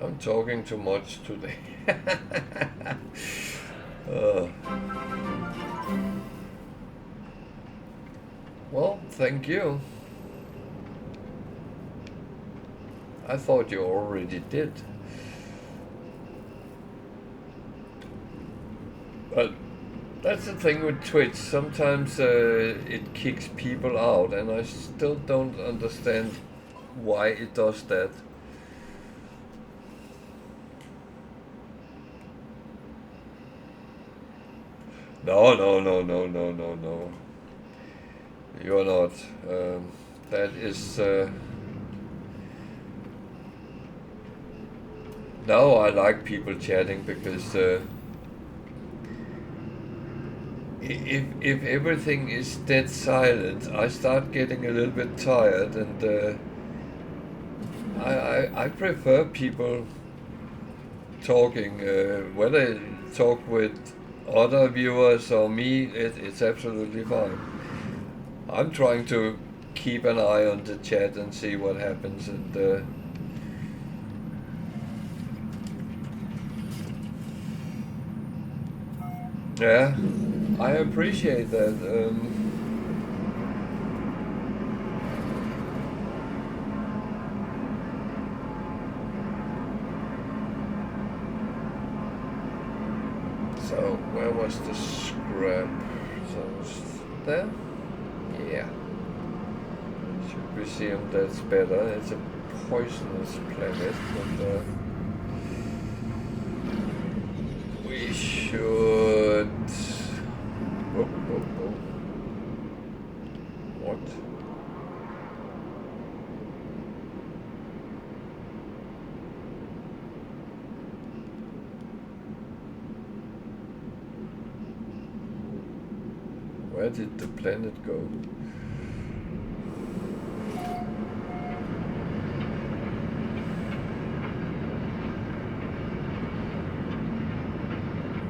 I'm talking too much today. uh, well, thank you. I thought you already did. But that's the thing with Twitch. Sometimes it kicks people out, and I still don't understand why it does that. No, no, no, no, no, no, no. You're not. That is. No, I like people chatting because if everything is dead silent, I start getting a little bit tired, and I prefer people talking. Whether they talk with other viewers or me, it's absolutely fine. I'm trying to keep an eye on the chat and see what happens, and yeah, I appreciate that. So where was the scrap? So there? Yeah. Should we see him? That's better. It's a poisonous planet, but we should. Oh, oh, oh. What? Where did the planet go?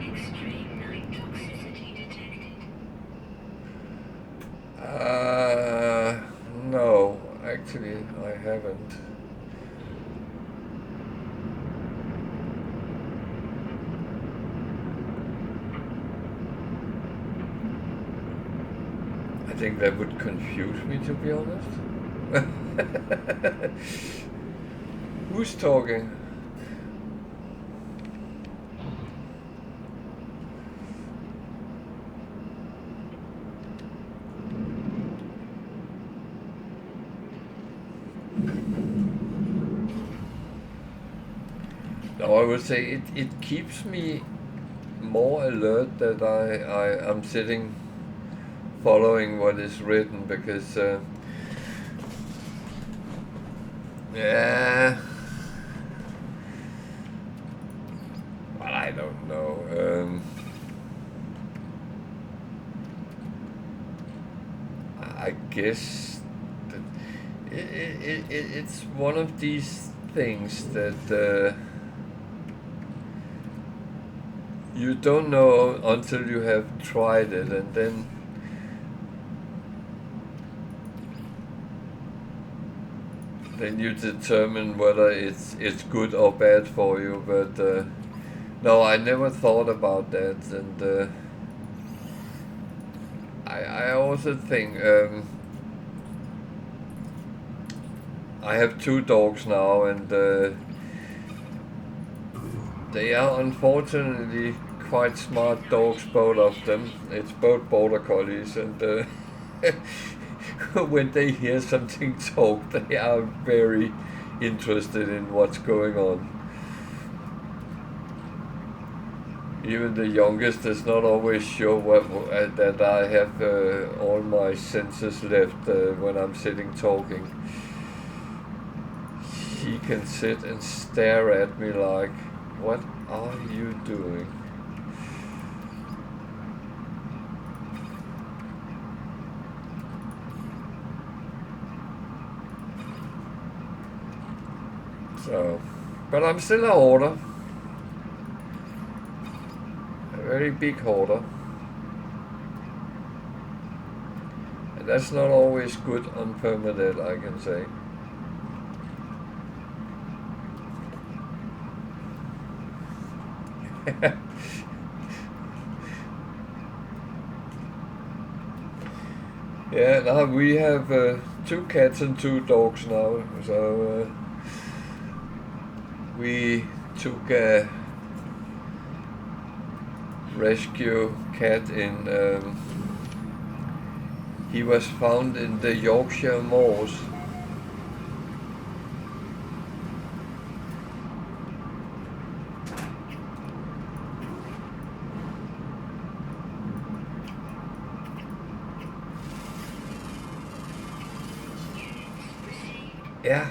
Extreme night toxicity detected. No, actually, I haven't. I think that would confuse me, to be honest. Who's talking? No, I would say it keeps me more alert that I'm sitting following what is written because yeah, well, I don't know. I guess that it's one of these things that you don't know until you have tried it, and then you determine whether it's good or bad for you. But no, I never thought about that, and I also think I have two dogs now, and they are unfortunately quite smart dogs, both of them. It's both border collies, and when they hear something talk, they are very interested in what's going on. Even the youngest is not always sure that I have all my senses left when I'm sitting talking. He can sit and stare at me like, what are you doing? So, but I'm still a hoarder. A very big hoarder. And that's not always good on permanent, I can say. Yeah, now we have 2 cats and 2 dogs now. So we took a rescue cat in. He was found in the Yorkshire Moors. Yeah.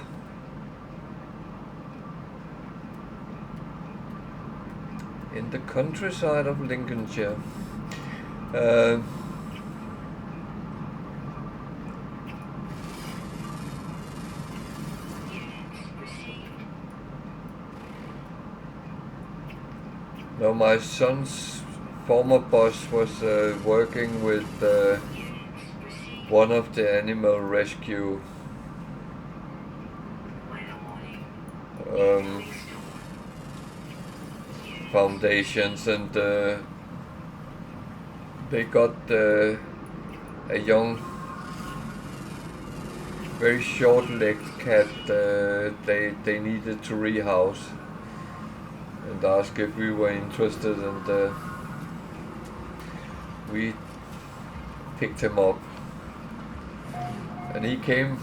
In the countryside of Lincolnshire. Uh, no, my son's former boss was working with one of the animal rescue um, foundations, and they got a young, very short-legged cat they needed to rehouse, and asked if we were interested, and we picked him up, and he came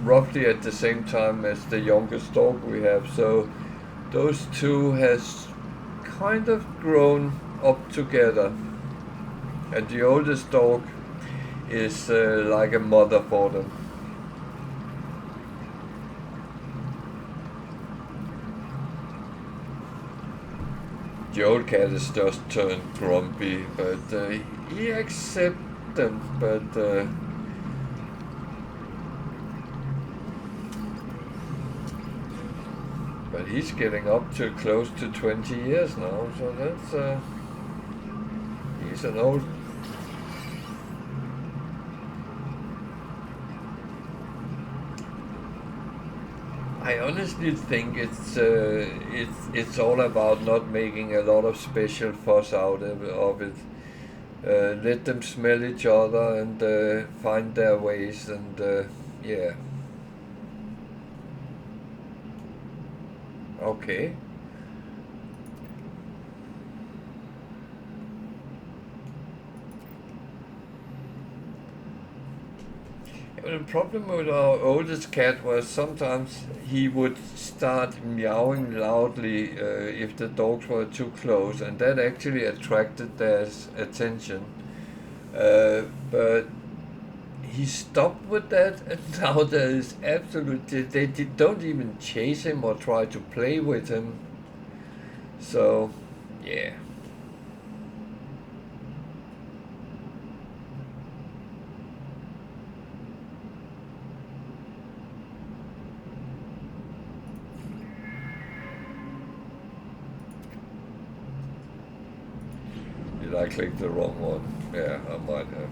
roughly at the same time as the youngest dog we have, so those two has kind of grown up together, and the oldest dog is like a mother for them. The old cat is just turned grumpy, but he accepts them, but he's getting up to close to 20 years now, so that's he's an old. I honestly think it's all about not making a lot of special fuss out of it. Let them smell each other and find their ways, and yeah. Okay. The problem with our oldest cat was sometimes he would start meowing loudly if the dogs were too close, and that actually attracted their attention. But he stopped with that, and now there is absolutely they don't even chase him or try to play with him. So, yeah. Did I click the wrong one? Yeah, I might have.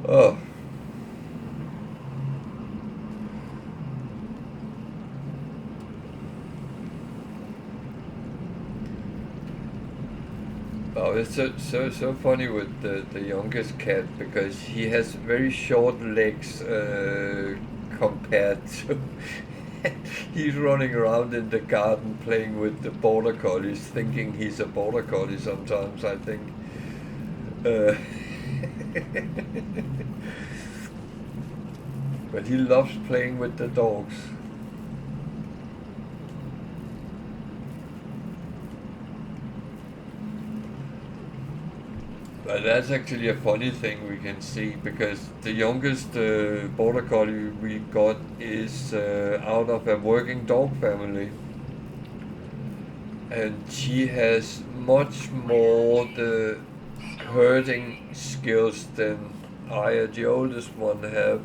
Oh. Oh, it's so funny with the youngest cat, because he has very short legs compared to. He's running around in the garden playing with the border collies, thinking he's a border collie sometimes, I think. Uh, but he loves playing with the dogs. But that's actually a funny thing we can see, because the youngest border collie we got is out of a working dog family, and she has much more the herding skills than I, the oldest one, have,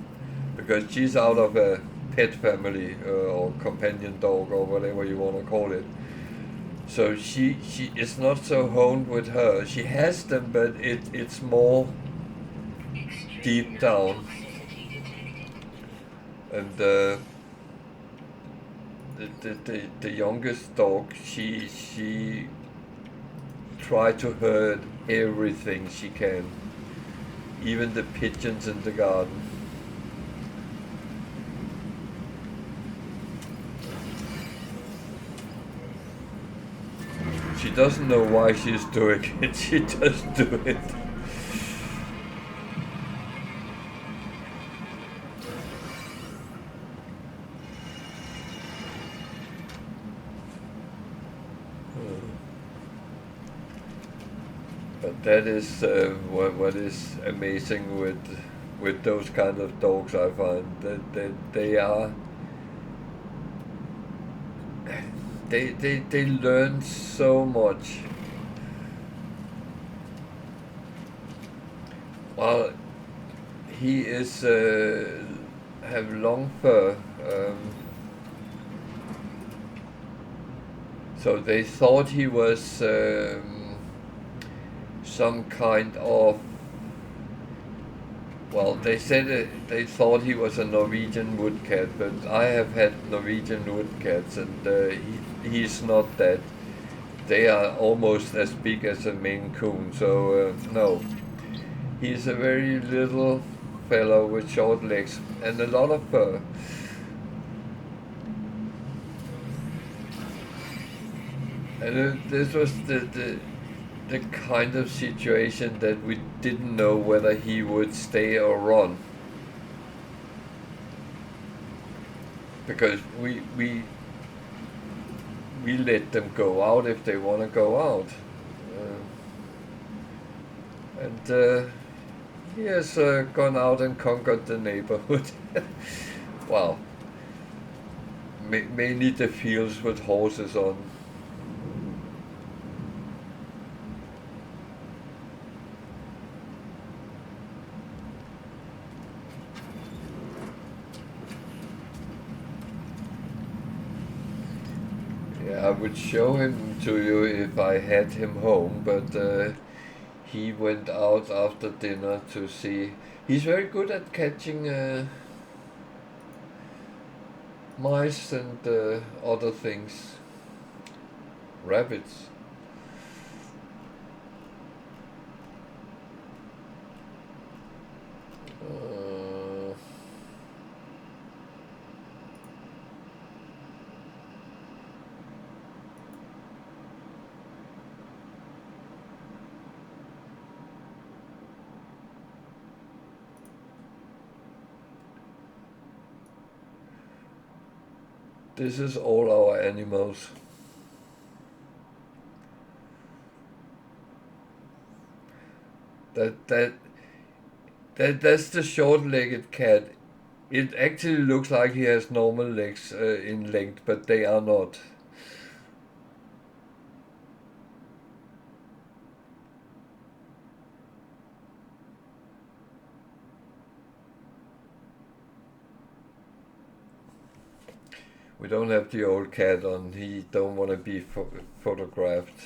because she's out of a pet family or companion dog or whatever you want to call it. So she is not so honed with her. She has them, but it's more deep down. And the youngest dog, she try to hurt everything she can, even the pigeons in the garden. She doesn't know why she's doing it, she just do it. But that is what is amazing with those kind of dogs. I find that they learn so much. Well, he is have long fur. So they thought he was some kind of, well, they said they thought he was a Norwegian woodcat, but I have had Norwegian woodcats, and he's not that. They are almost as big as a Maine Coon, so no. He's a very little fellow with short legs and a lot of fur. And this was the kind of situation that we didn't know whether he would stay or run. Because we let them go out if they want to go out. And he has gone out and conquered the neighborhood. Wow. Mainly the fields with horses on. I would show him to you if I had him home, but he went out after dinner to see. He's very good at catching mice and other things. Rabbits. This is all our animals. That's the short-legged cat. It actually looks like he has normal legs in length, but they are not. We don't have the old cat on. He don't want to be photographed.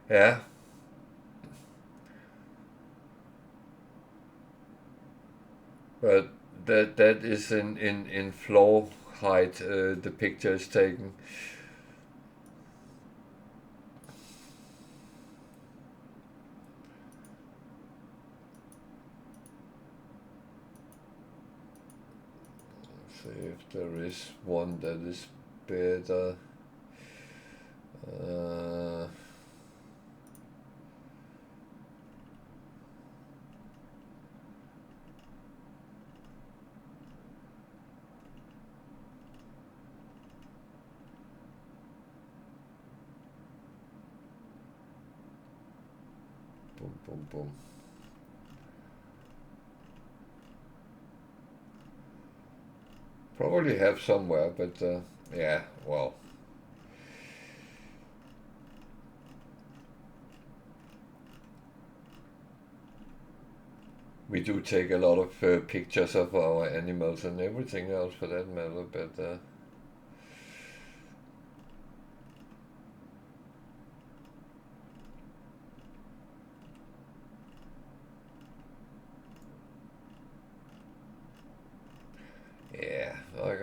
Yeah. But that is in floor height. The picture is taken. See if there is one that is better. Boom, boom, boom. Probably have somewhere, but yeah, well. We do take a lot of pictures of our animals and everything else for that matter, but yeah, like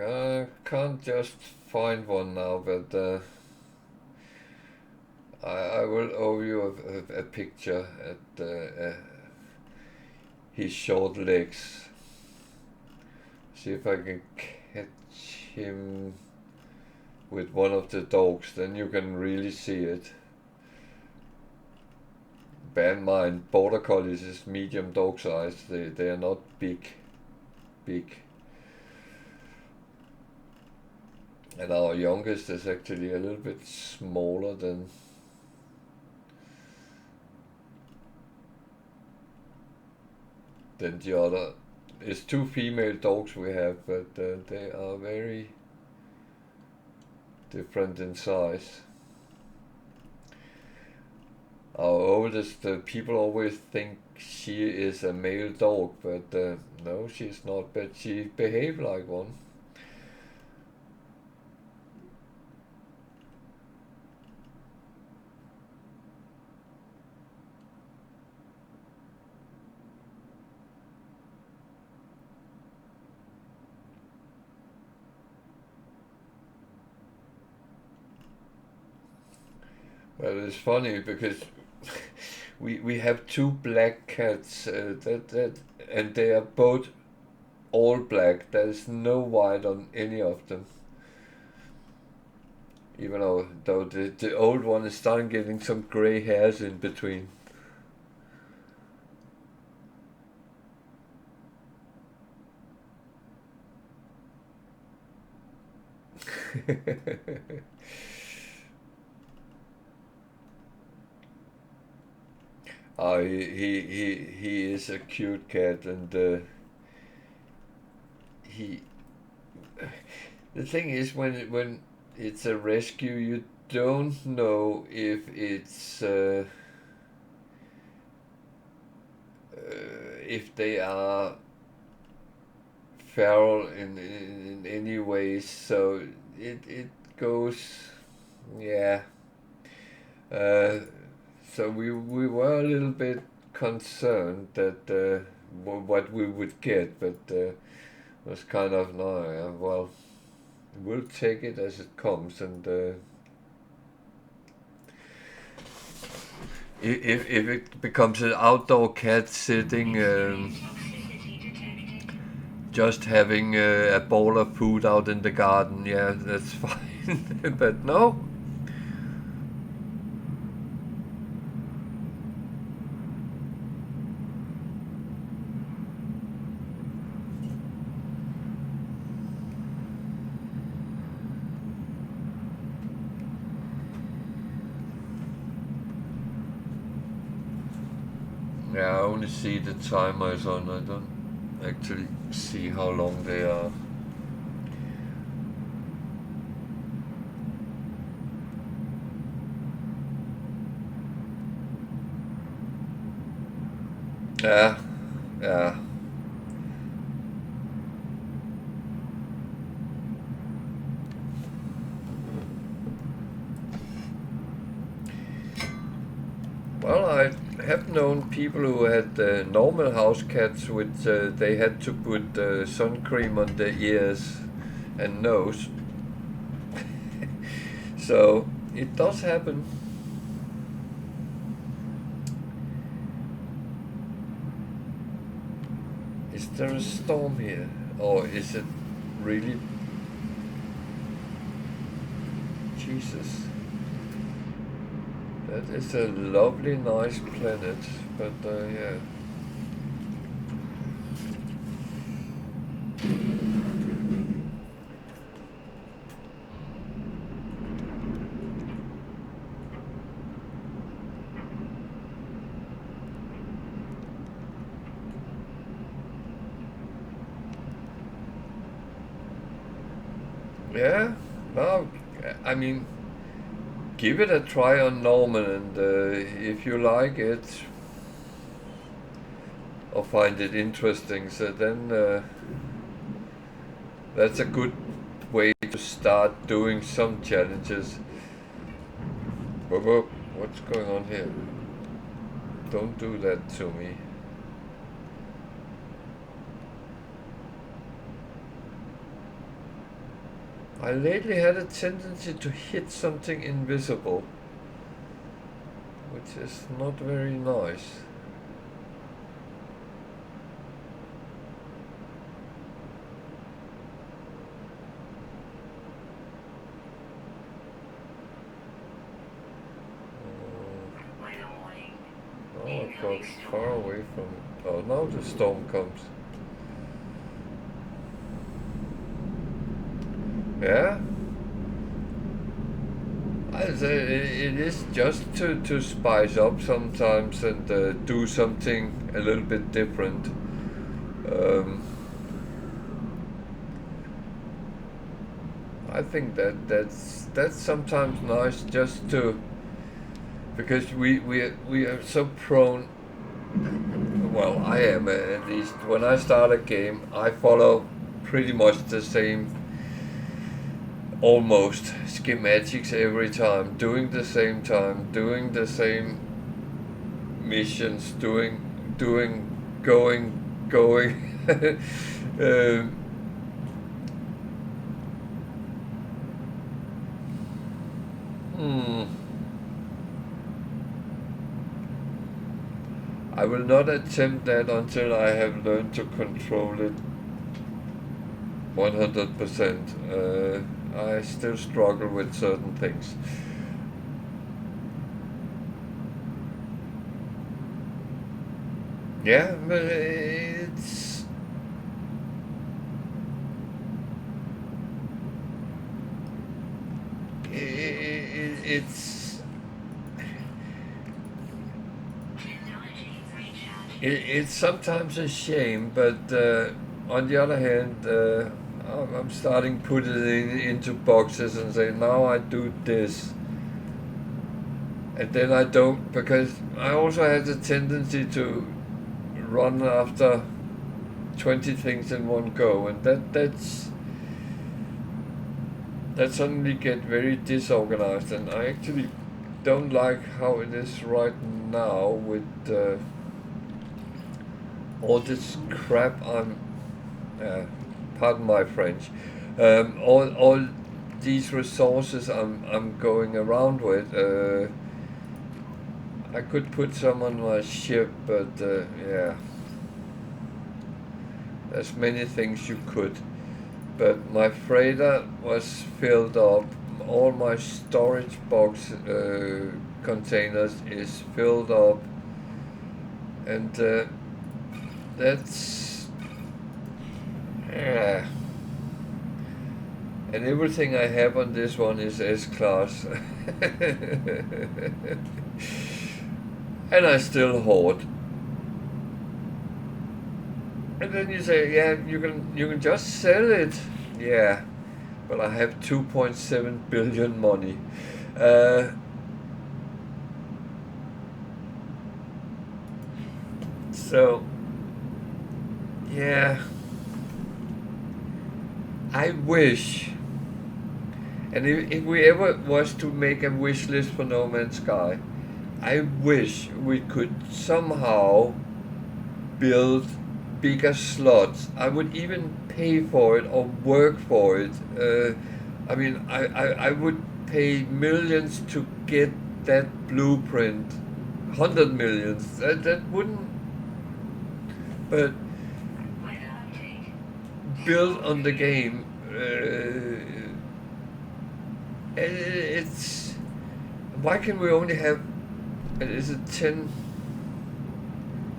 can't just find one now, but I will owe you a picture at his short legs. See if I can catch him with one of the dogs, then you can really see it. Bear in mind, border collies is medium dog size. They are not big. And our youngest is actually a little bit smaller than the other. It's 2 female dogs we have, but they are very different in size. Our oldest, people always think she is a male dog, but no, she's not, but she behaves like one. Well, it's funny because we have 2 black cats and they are both all black. There is no white on any of them. Even though the old one is starting getting some gray hairs in between. He is a cute cat, and he. The thing is, when it's a rescue, you don't know if it's if they are feral in any way. So it goes, yeah. So we were a little bit concerned that what we would get, but was kind of no, well, we'll take it as it comes, and if it becomes an outdoor cat sitting, just having a bowl of food out in the garden, yeah, that's fine. But no. Yeah, I only see the timers on. I don't actually see how long they are. Yeah. Well, I have known people who had normal house cats, which they had to put sun cream on their ears and nose. So it does happen. Is there a storm here, or is it really? Jesus. That is a lovely, nice planet, but yeah. Yeah, no, I mean, give it a try on Norman, and if you like it or find it interesting, so then that's a good way to start doing some challenges. Whoa, what's going on here? Don't do that to me. I lately had a tendency to hit something invisible, which is not very nice. Oh, I got far away from it. Oh, now the storm comes. Yeah? I say it is just to spice up sometimes and do something a little bit different. I think that's sometimes nice just to, because we are so prone. Well, I am at least. When I start a game, I follow pretty much the same, almost schematics every time, doing the same time, doing the same missions, going. um, hmm. I will not attempt that until I have learned to control it 100%. I still struggle with certain things. Yeah, but it's it's sometimes a shame, but on the other hand, I'm starting to put it into boxes and say, now I do this, and then I don't, because I also have the tendency to run after 20 things in one go, and that suddenly get very disorganized, and I actually don't like how it is right now with all this crap pardon my French, all these resources I'm going around with. I could put some on my ship, but yeah, there's many things you could. But my freighter was filled up. All my storage box containers is filled up, and that's yeah. And everything I have on this one is S-Class. And I still hoard. And then you say, yeah, you can just sell it. Yeah, but I have 2.7 billion money. So, yeah, I wish. And if we ever was to make a wish list for No Man's Sky, I wish we could somehow build bigger slots. I would even pay for it or work for it. I mean, I would pay millions to get that blueprint. 100 millions. That wouldn't. But build on the game. It's. Why can we only have? Is it 10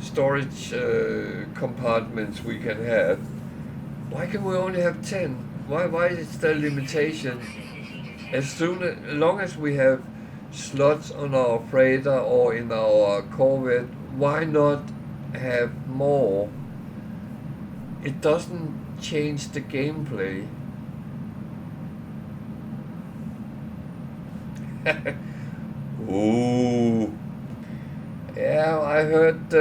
storage compartments we can have? Why can we only have 10? Why is there limitation? As long as we have slots on our freighter or in our Corvette, why not have more? It doesn't change the gameplay. Ooh. Yeah, I heard,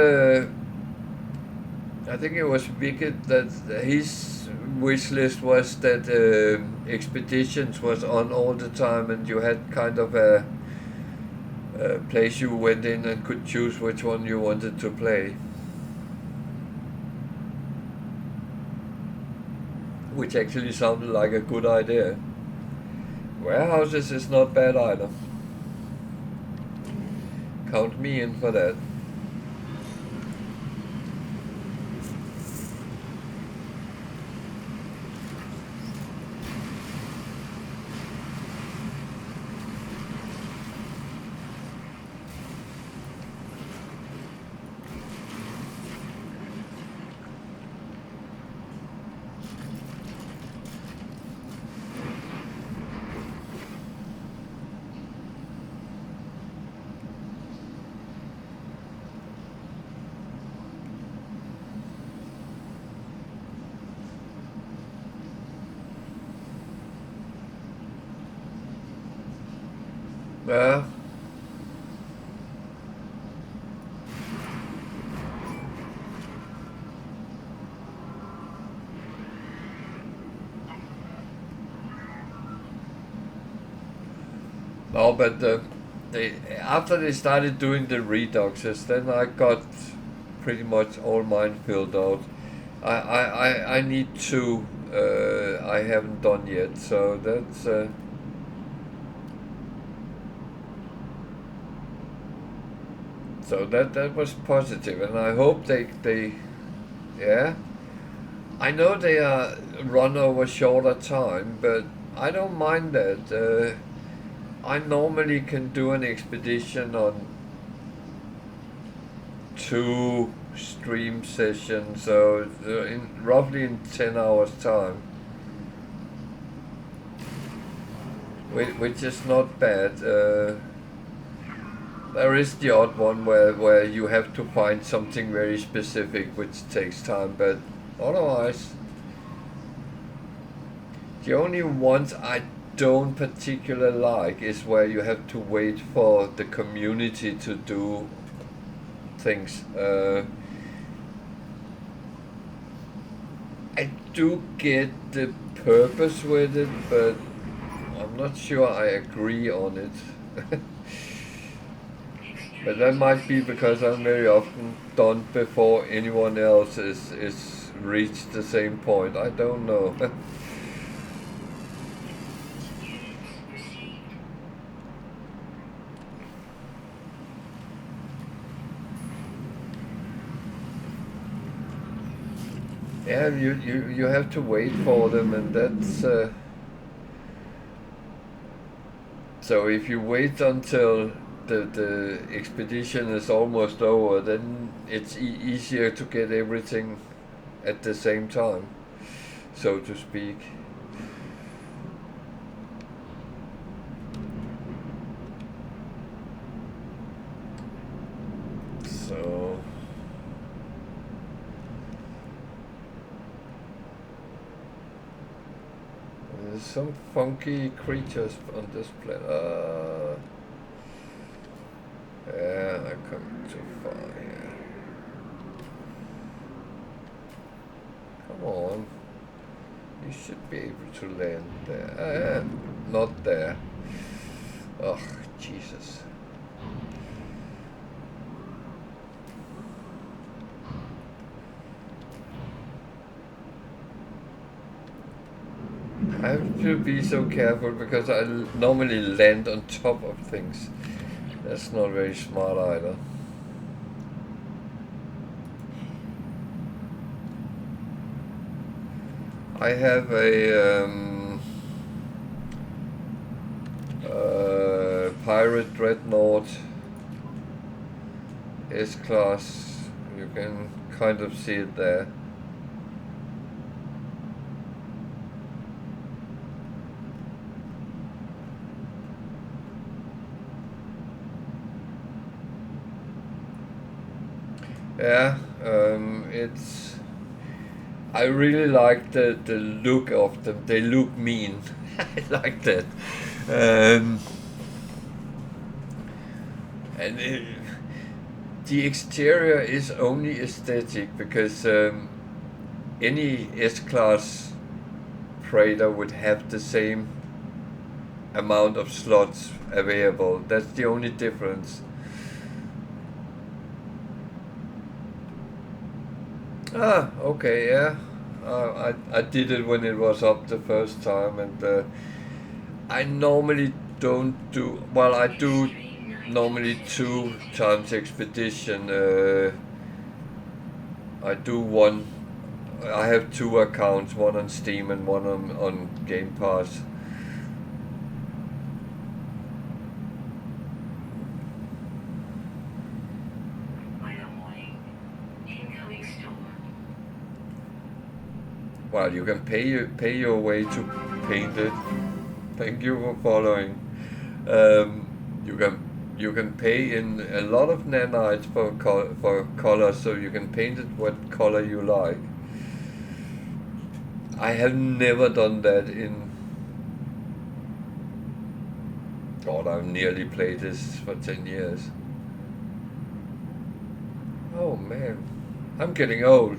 I think it was Wicked, that his wish list was that Expeditions was on all the time, and you had kind of a place you went in and could choose which one you wanted to play. Which actually sounded like a good idea. Warehouses is not bad either. Count me in for that. Yeah. No, but they after they started doing the redoxes, then I got pretty much all mine filled out. I need two. I haven't done yet, so that's. So that was positive, and I hope they yeah. I know they are run over shorter time, but I don't mind that. I normally can do an expedition on 2 stream sessions, so roughly in 10 hours time, which is not bad. There is the odd one where you have to find something very specific, which takes time, but otherwise, the only ones I don't particularly like is where you have to wait for the community to do things. I do get the purpose with it, but I'm not sure I agree on it. But that might be because I'm very often done before anyone else is reached the same point. I don't know. Yeah, you have to wait for them, and that's so if you wait until the expedition is almost over, then it's easier to get everything at the same time, so to speak. So there's some funky creatures on this planet. Yeah, I come too far here. Come on. You should be able to land there. Not there. Oh, Jesus. I have to be so careful because I normally land on top of things. That's not very smart either. I have a pirate dreadnought S-class. You can kind of see it there. Yeah, it's. I really like the look of them. They look mean. I like that. And the exterior is only aesthetic because any S-class freighter would have the same amount of slots available. That's the only difference. Ah, okay, yeah. I did it when it was up the first time, and I normally don't do, well, I do normally 2 times expedition. I do one, I have 2 accounts, one on Steam and one on Game Pass. Incoming storm. Well, you can pay your way to paint it. Thank you for following. Um, you can pay in a lot of nanites for color, so you can paint it what color you like. I have never done that in. God, I've nearly played this for 10 years. Oh man, I'm getting old.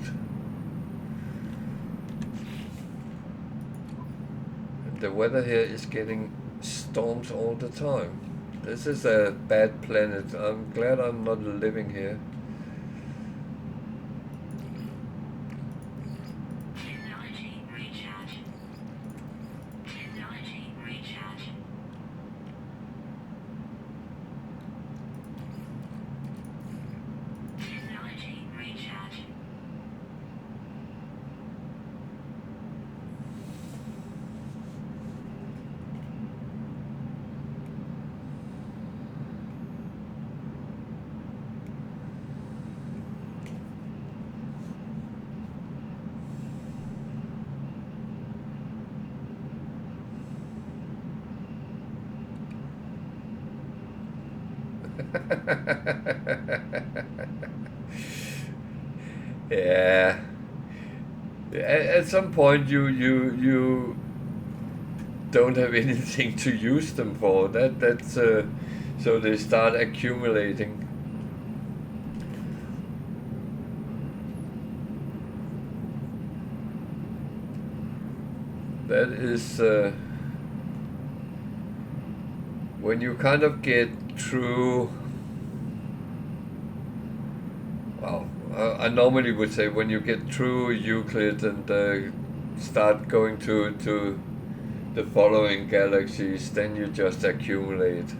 And the weather here is getting storms all the time. This is a bad planet. I'm glad I'm not living here. Technology recharge. Technology recharge. Technology recharge. Yeah. At some point, you don't have anything to use them for. That's so they start accumulating. That is when you kind of get through. Well, I normally would say when you get through Euclid and start going to the following galaxies, then you just accumulate.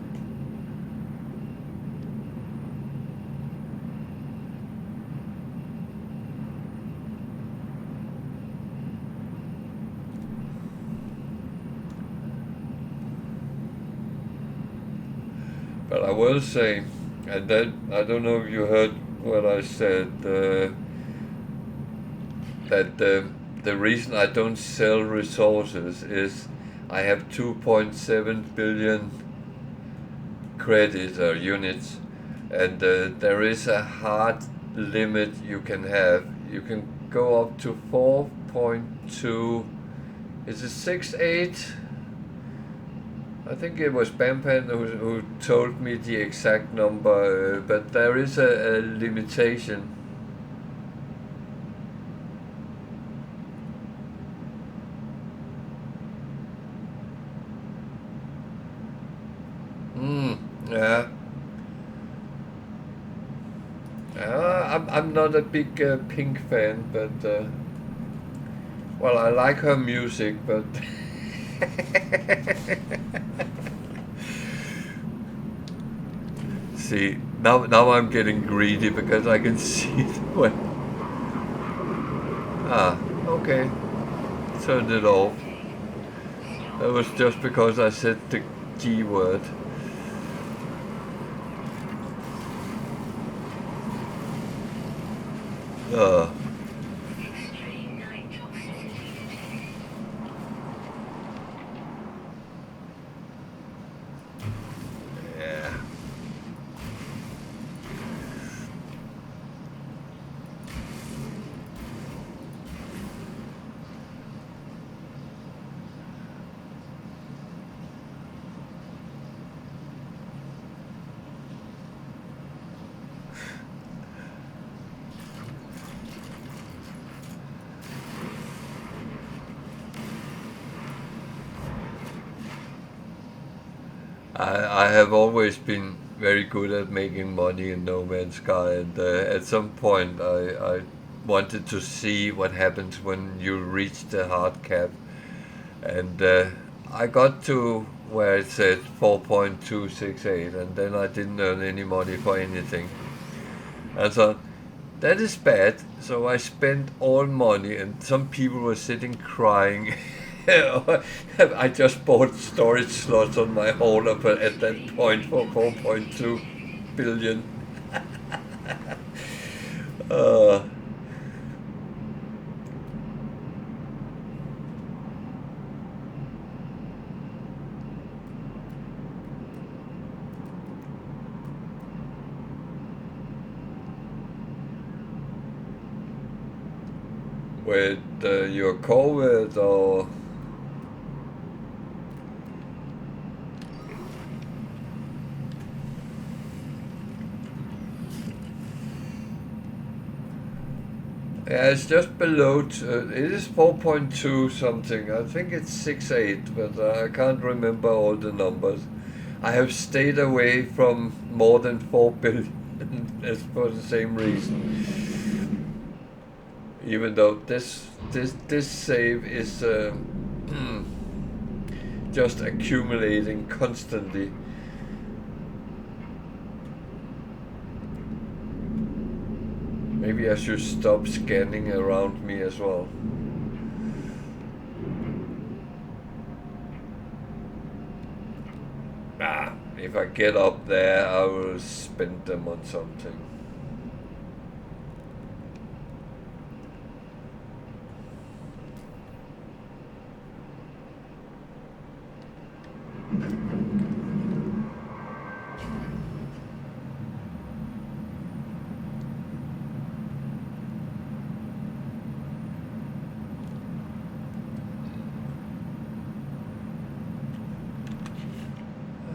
But I will say, and that I don't know if you heard what I said, that the reason I don't sell resources is I have 2.7 billion credits or units, and there is a hard limit you can have. You can go up to 4.2. Is it 6.8? I think it was Bampan who told me the exact number, but there is a limitation. Yeah. I'm not a big Pink fan, but well, I like her music, but see, now I'm getting greedy because I can see the way. Ah, okay. Turned it off. That was just because I said the G word. Extreme night toxicity detected. Yeah. I have always been very good at making money in No Man's Sky, and at some point I wanted to see what happens when you reach the hard cap, and I got to where it said 4.268, and then I didn't earn any money for anything. And so that is bad. So I spent all money, and some people were sitting crying. I just bought storage slots on my holder, but at that point for 4.2 billion. uh, with your Corvette or yeah, it's just below. It is 4.2 something. I think it's 6.8, but I can't remember all the numbers. I have stayed away from more than 4 billion as for the same reason. Even though this save is just accumulating constantly. Maybe I should stop scanning around me as well. If I get up there, I will spend them on something.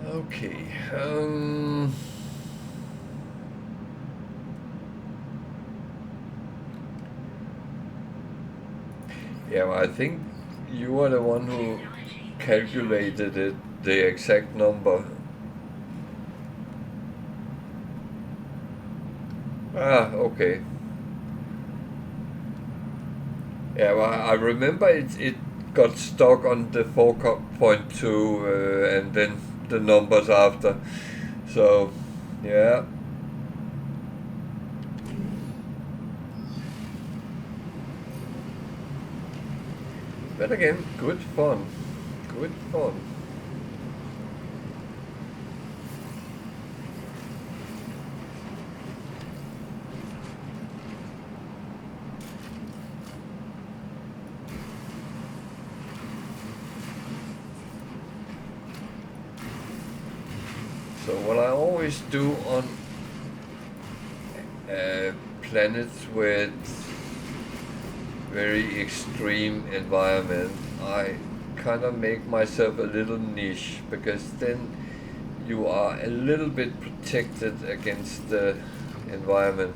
Okay. Yeah, well, I think you are the one who calculated it, the exact number. Okay. Yeah, well, I remember it got stuck on the 4.2 and then the numbers after. So, yeah. But again, good fun. Good fun. So what I always do on planets with very extreme environment, I kind of make myself a little niche, because then you are a little bit protected against the environment.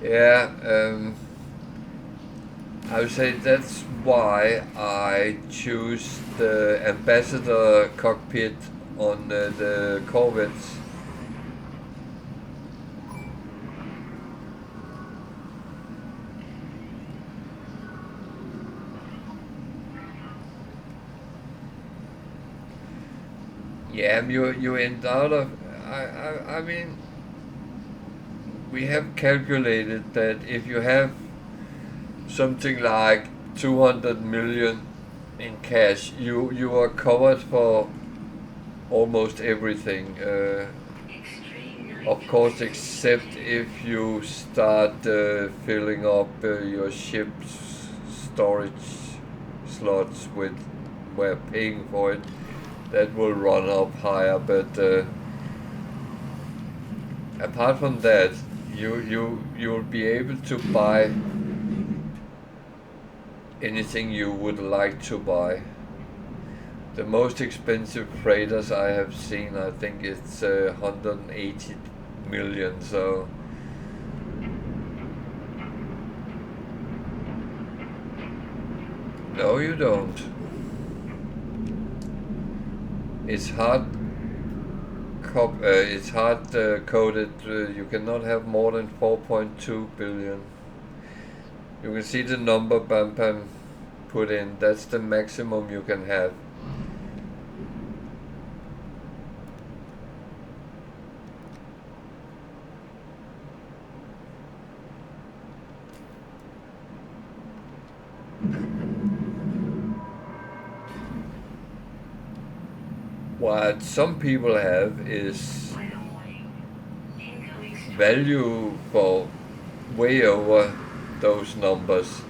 Yeah, I would say that's why I choose the ambassador cockpit on the Corvettes. Yeah, you end out of. I mean, we have calculated that if you have something like 200 million in cash, you are covered for almost everything. Of course, except if you start filling up your ship's storage slots with, we're paying for it. That will run up higher, but apart from that, you'll be able to buy anything you would like to buy. The most expensive freighters I have seen, I think it's 180 million. So no, you don't. It's hard coded. You cannot have more than 4.2 billion. You can see the number Bam put in. That's the maximum you can have. What some people have is value for way over those numbers.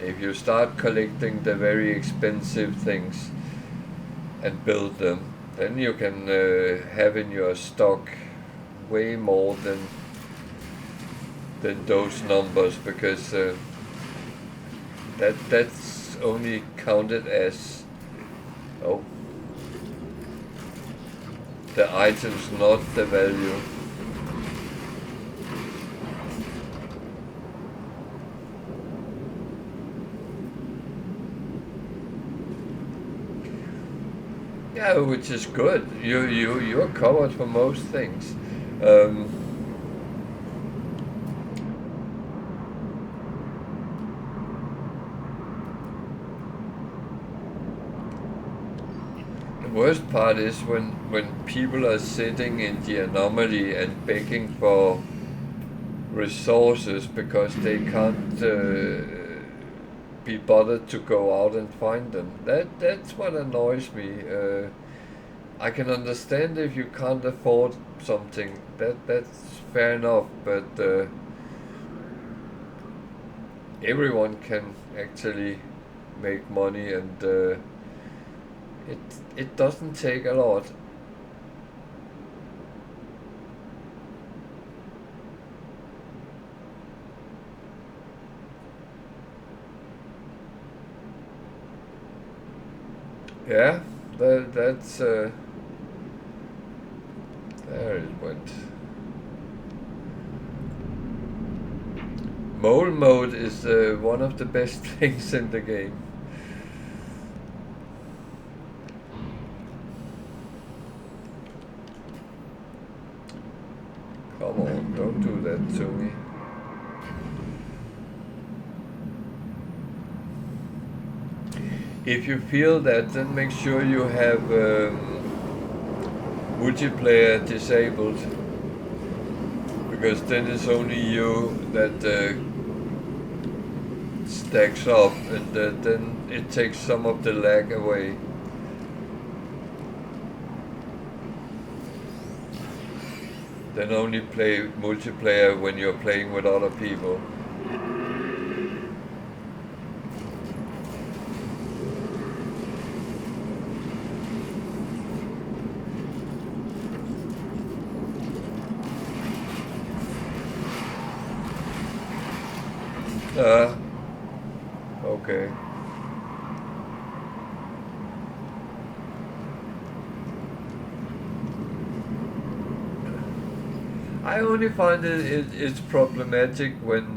If you start collecting the very expensive things and build them, then you can have in your stock way more than those numbers, because that's only counted as the items, not the value. Yeah, which is good. You're covered for most things. The worst part is when people are sitting in the anomaly and begging for resources because they can't be bothered to go out and find them. That's what annoys me. I can understand if you can't afford something. That's fair enough, but everyone can actually make money, and it doesn't take a lot. Yeah, that's there it went. Mole mode is one of the best things in the game. Come on, don't do that to me. If you feel that, then make sure you have multiplayer disabled, because then it's only you that stacks up, and then it takes some of the lag away. Then only play multiplayer when you're playing with other people. Okay. I only find it's problematic when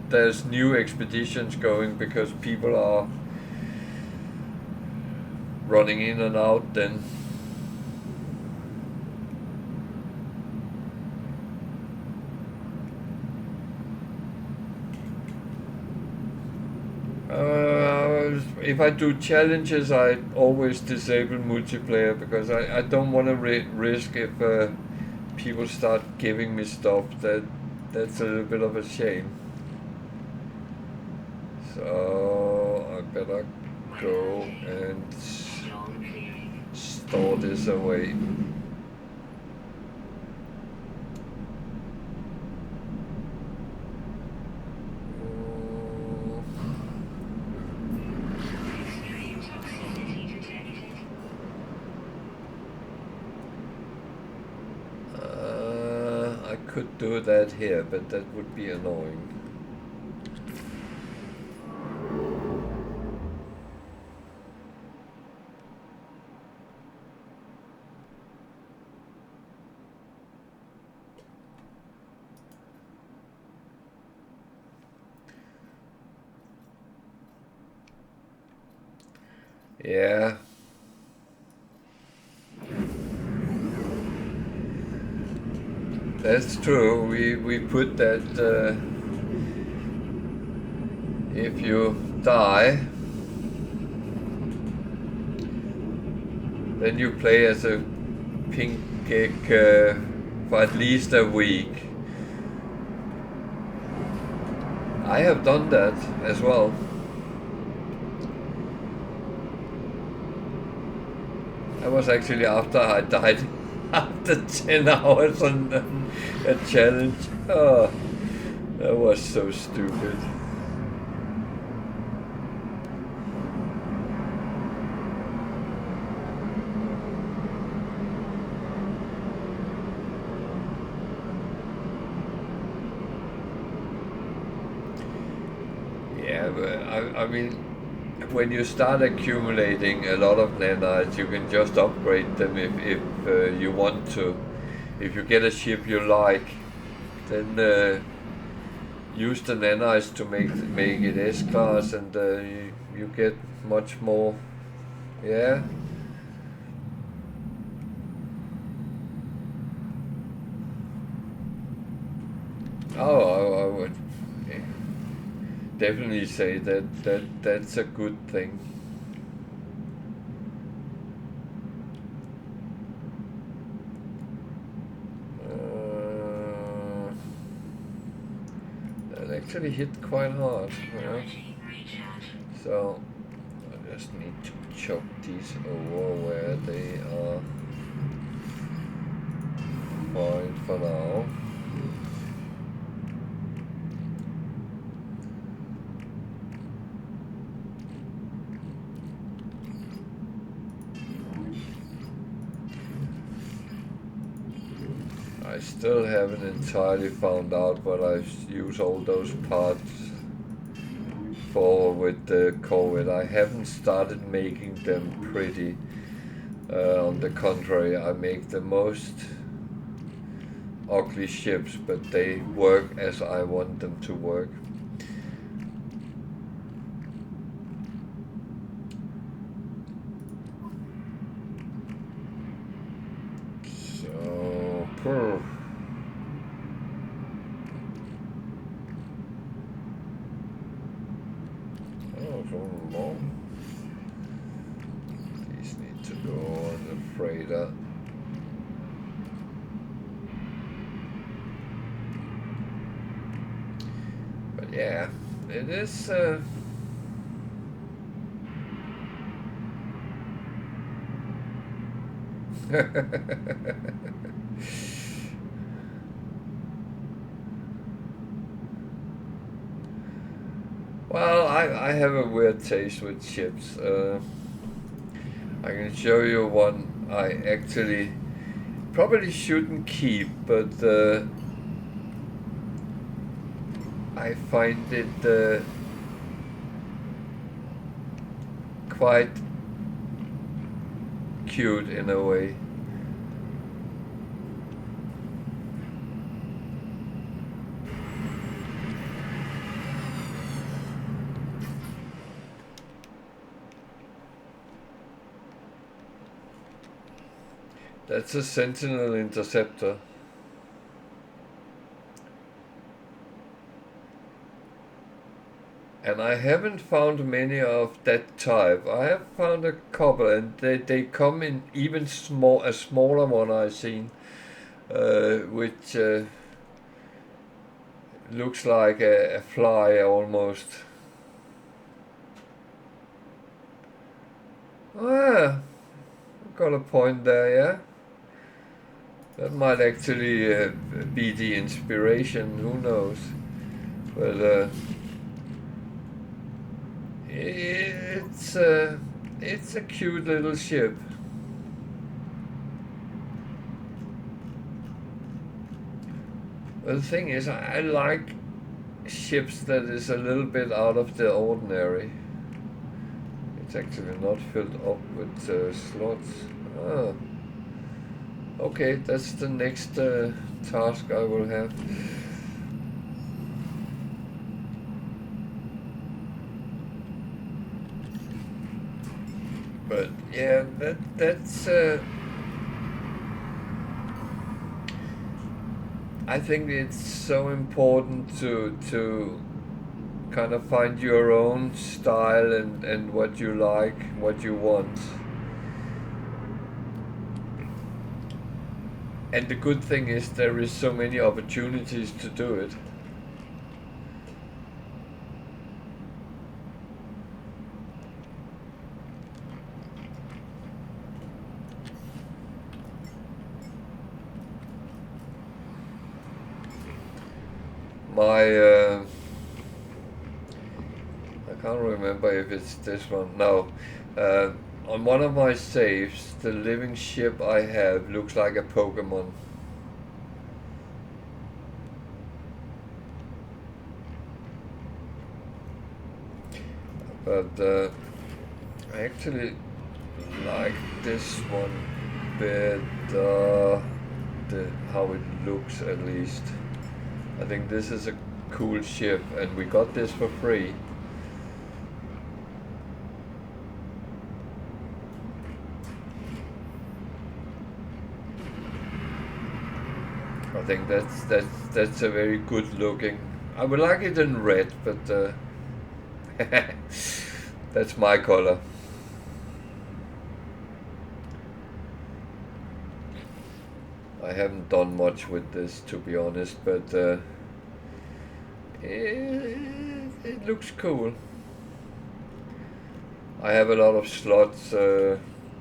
there's new expeditions going, because people are running in and out then. If I do challenges, I always disable multiplayer, because I don't want to risk if people start giving me stuff. That's a little bit of a shame. So I better go and store this away. Could do that here, but that would be annoying. Yeah. That's true. We put that if you die, then you play as a pink gig for at least a week. I have done that as well. That was actually after I died after 10 hours on a challenge. Oh, that was so stupid. Yeah, but I mean, when you start accumulating a lot of nanites, you can just upgrade them if you want to. If you get a ship you like, then use the nanites to make it S-class, and you get much more. Yeah. Oh, I would definitely say that's a good thing. That actually hit quite hard. Yeah. So I just need to chop these over where they are fine for now. I still haven't entirely found out what I use all those parts for with the Corvette. I haven't started making them pretty. On the contrary, I make the most ugly ships, but they work as I want them to work. So, these need to go on the freighter. But yeah, it is. Well, I have a weird taste with ships. I can show you one I actually probably shouldn't keep, but I find it quite cute in a way. That's a Sentinel interceptor. And I haven't found many of that type. I have found a couple, and they come in even a smaller one I've seen, which looks like a fly almost. Ah, got a point there, yeah. That might actually be the inspiration, who knows. But it's a cute little ship. But the thing is, I like ships that is a little bit out of the ordinary. It's actually not filled up with slots. Ah. Okay, that's the next task I will have. But yeah, that's I think it's so important to kind of find your own style and what you like, what you want. And the good thing is there is so many opportunities to do it. My I can't remember if it's this one. No. On one of my saves, the living ship I have looks like a Pokemon. But I actually like this one better, how it looks at least. I think this is a cool ship and we got this for free. I think that's a very good looking. I would like it in red, but that's my color. I haven't done much with this, to be honest, but it looks cool. I have a lot of slots. I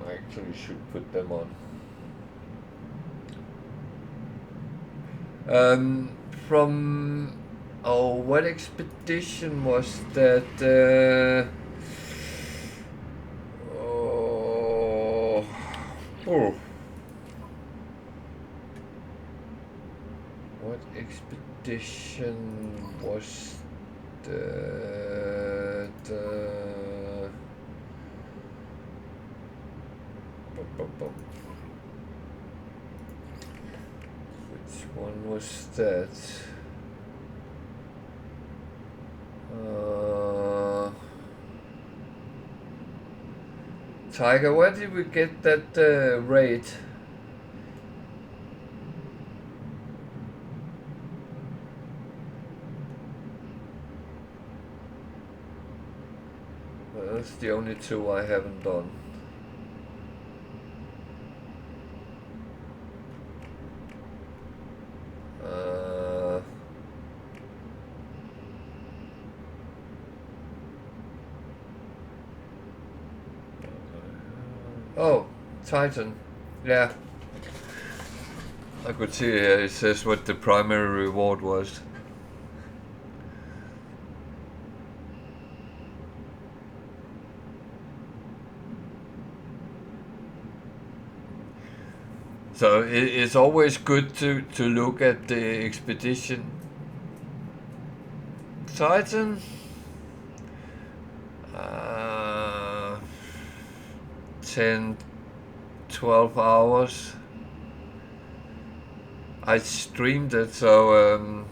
actually should put them on. From what expedition was that? What expedition was that? Which one was that? Tiger, where did we get that raid? Well, that's the only two I haven't done. Oh, Titan. Yeah. I could see here it says what the primary reward was. So it's always good to look at the expedition. Titan? 10, 12 hours. I streamed it, so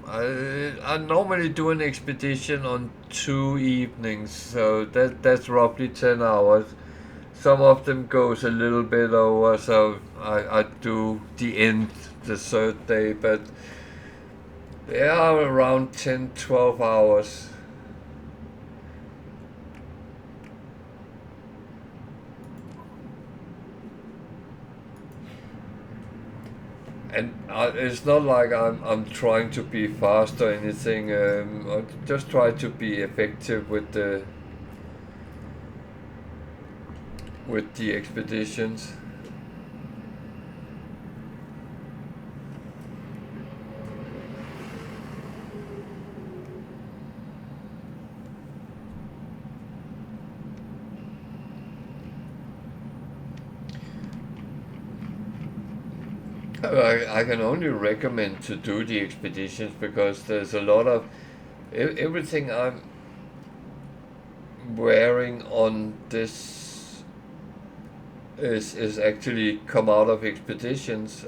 I normally do an expedition on 2 evenings, so that's roughly 10 hours. Some of them goes a little bit over, so I do the end the third day, but they are around 10, 12 hours. And it's not like I'm trying to be fast or anything. I just try to be effective with the expeditions. I can only recommend to do the expeditions because there's a lot of everything I'm wearing on this is actually come out of expeditions.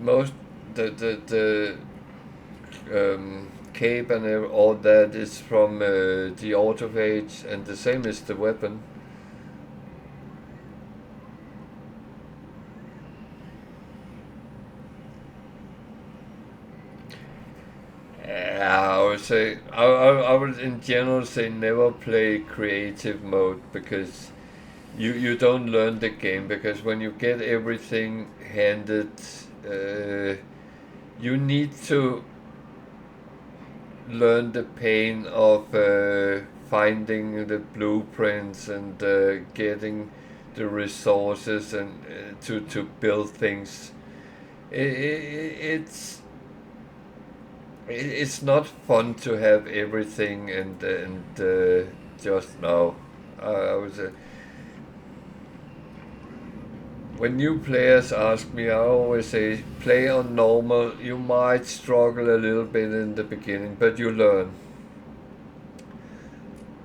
Most the cape and all that is from the autophage, and the same is the weapon. say I would in general say never play creative mode, because you don't learn the game, because when you get everything handed, you need to learn the pain of finding the blueprints and getting the resources and to build things. It's it's not fun to have everything and just now. I was when new players ask me, I always say play on normal. You might struggle a little bit in the beginning, but you learn.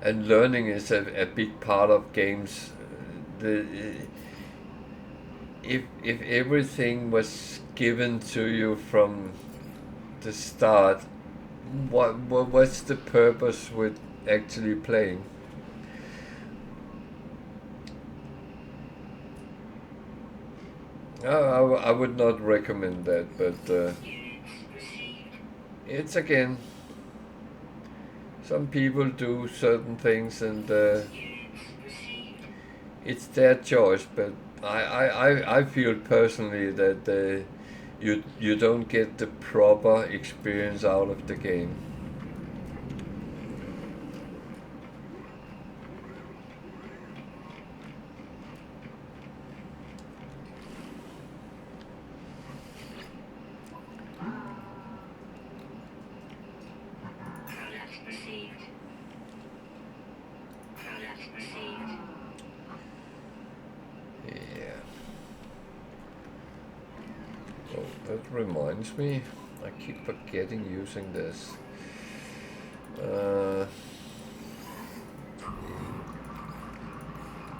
And learning is a big part of games. The if everything was given to you from the start, what's the purpose with actually playing? I would not recommend that, but it's again, some people do certain things and it's their choice, but I feel personally that you don't get the proper experience out of the game. Yeah. Oh, that reminds me, I keep forgetting using this.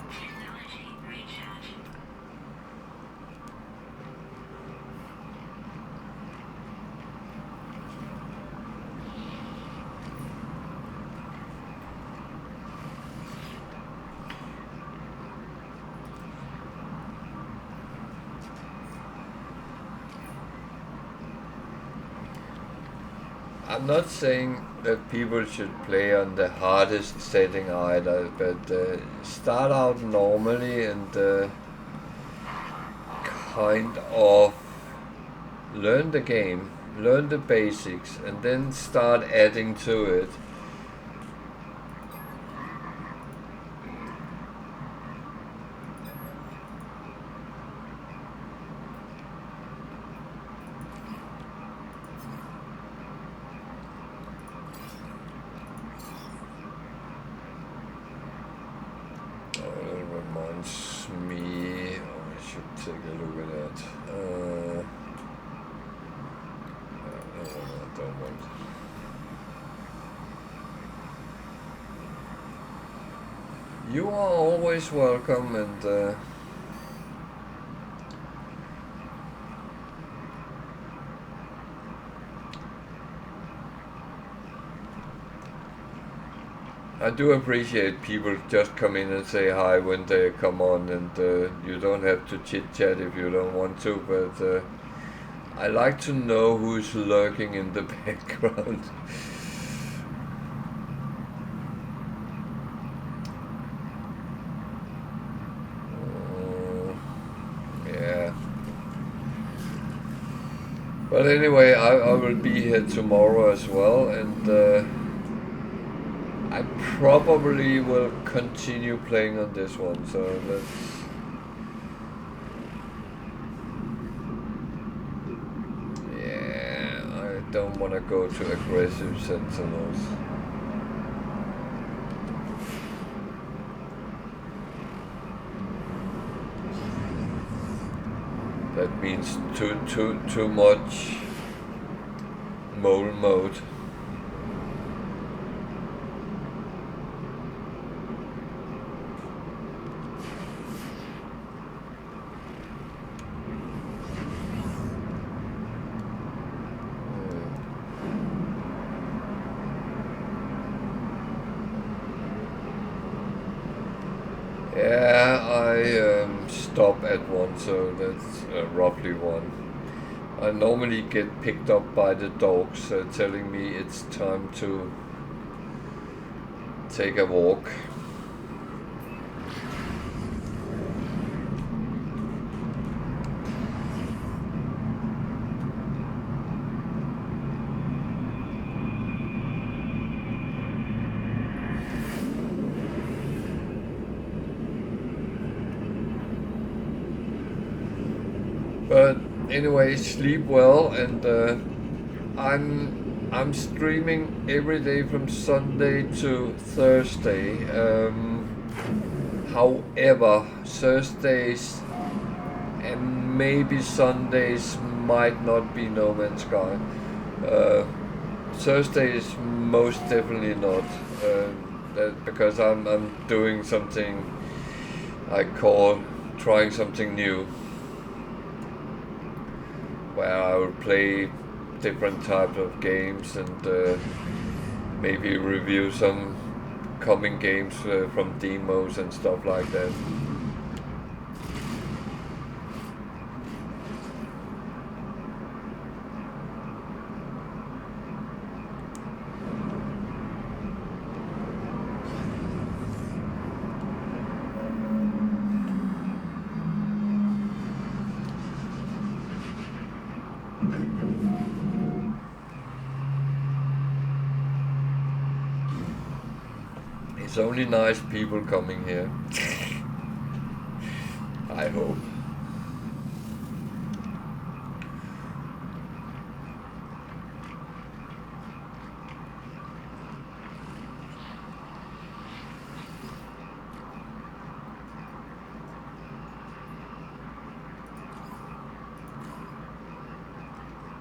Technology recharge. I'm not saying that people should play on the hardest setting either, but start out normally and kind of learn the game, learn the basics, and then start adding to it. That reminds me, I should take a look at that. I don't want. You are always welcome, and I do appreciate people just come in and say hi when they come on, and you don't have to chit chat if you don't want to, but I like to know who's lurking in the background. Yeah. But anyway, I will be here tomorrow as well, and I probably will continue playing on this one, so let's. Yeah, I don't want to go to aggressive sentinels. That means too much mole mode. Yeah, I stop at one, so that's roughly one. I normally get picked up by the dogs telling me it's time to take a walk. But anyway, sleep well, and I'm streaming every day from Sunday to Thursday. However, Thursdays and maybe Sundays might not be No Man's Sky. Thursdays most definitely not, because I'm doing something I call trying something new, where I will play different types of games and maybe review some coming games from demos and stuff like that. It's only nice people coming here. I hope.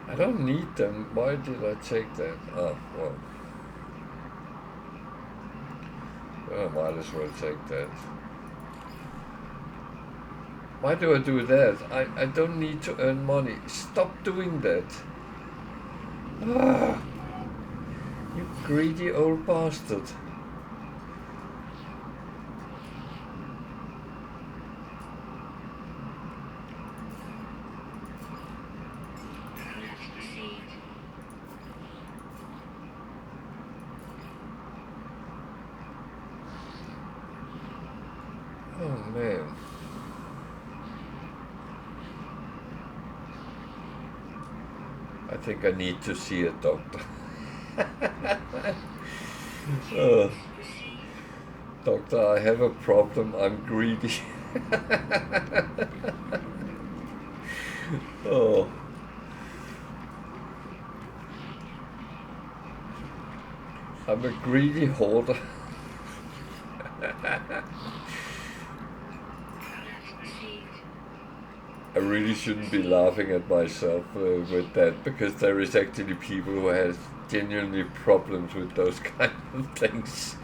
I don't need them. Why did I take that? Oh, well. I might as well take that. Why do I do that? I don't need to earn money. Stop doing that. Ah, you greedy old bastard. Oh man. I think I need to see a doctor. Doctor, I have a problem. I'm greedy. Oh. I'm a greedy hoarder. I really shouldn't be laughing at myself with that, because there is actually people who have genuinely problems with those kind of things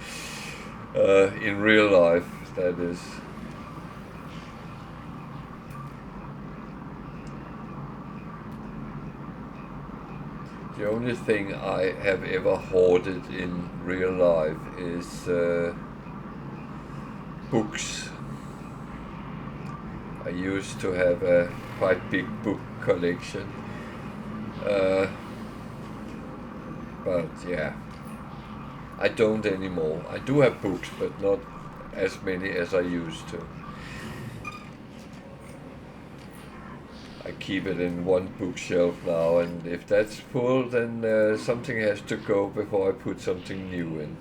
in real life, that is. The only thing I have ever hoarded in real life is books. I used to have a quite big book collection, but yeah, I don't anymore. I do have books, but not as many as I used to. I keep it in one bookshelf now, and if that's full, then something has to go before I put something new in.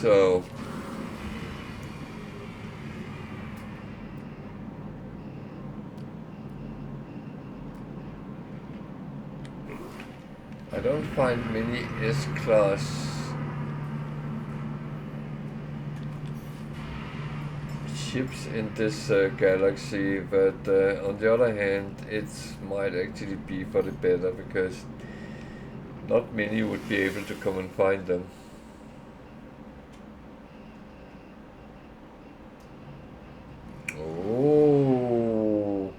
So I don't find many S-Class ships in this galaxy, but on the other hand, it might actually be for the better, because not many would be able to come and find them. Oh,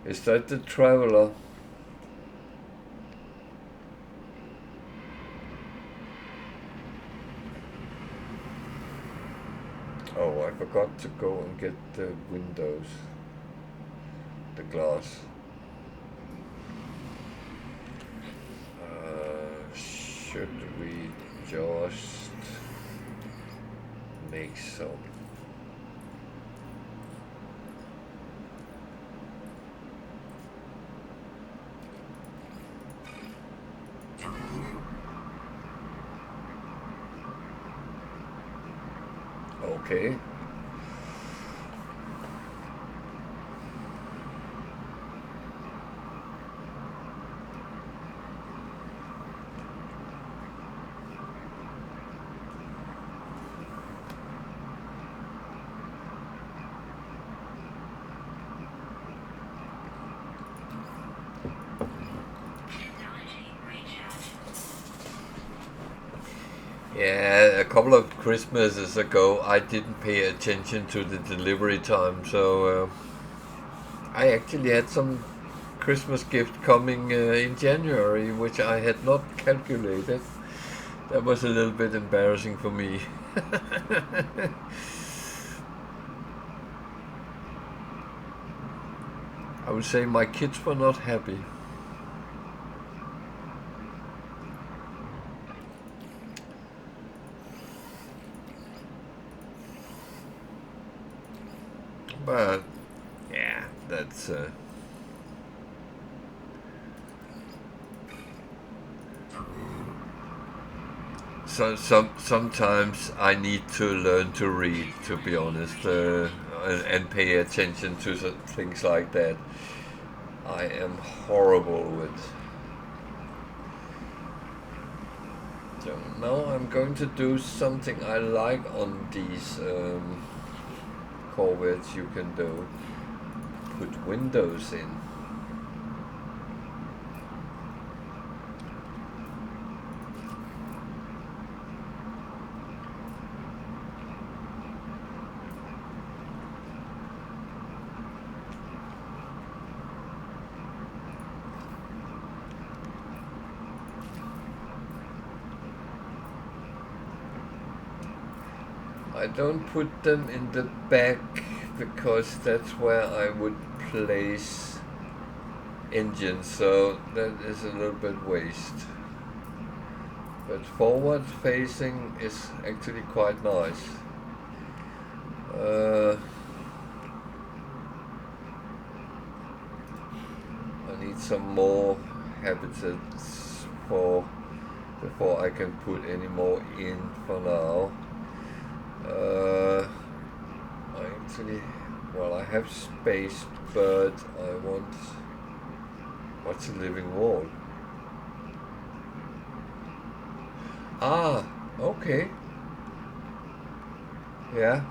is that the Traveler? Oh, I forgot to go and get the windows, the glass. Should we just make some? Okay. Technology recharge. Yeah, a couple of Christmases ago, I didn't pay attention to the delivery time, so I actually had some Christmas gift coming in January, which I had not calculated. That was a little bit embarrassing for me. I would say my kids were not happy. But yeah, that's sometimes I need to learn to read, to be honest, and pay attention to things like that. I am horrible with. So now I'm going to do something I like on these Corvettes. You can do put windows in. I don't put them in the back because that's where I would place engines, so that is a little bit waste. But forward facing is actually quite nice. I need some more habitats before I can put any more in for now. I have space, but I want. What's a living wall? Ah, okay. Yeah.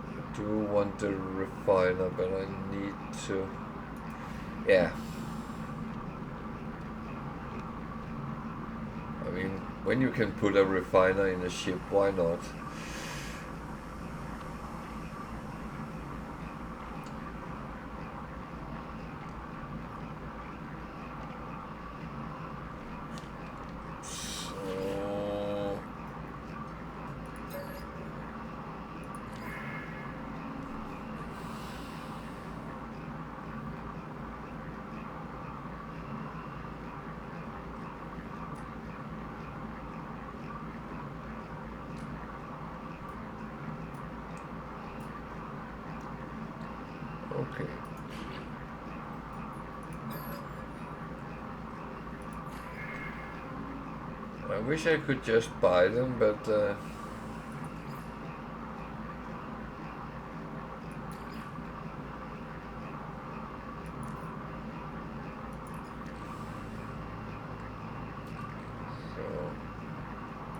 I do want the refiner, but I need to. Yeah. I mean, when you can put a refiner in a ship, why not? Okay. I wish I could just buy them, but so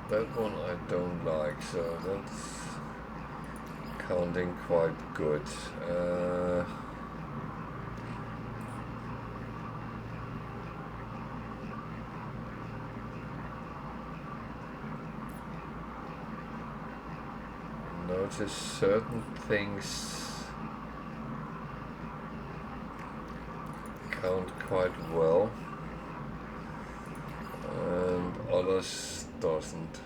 that one I don't like, so that's counting quite good. Notice certain things count quite well. others doesn't.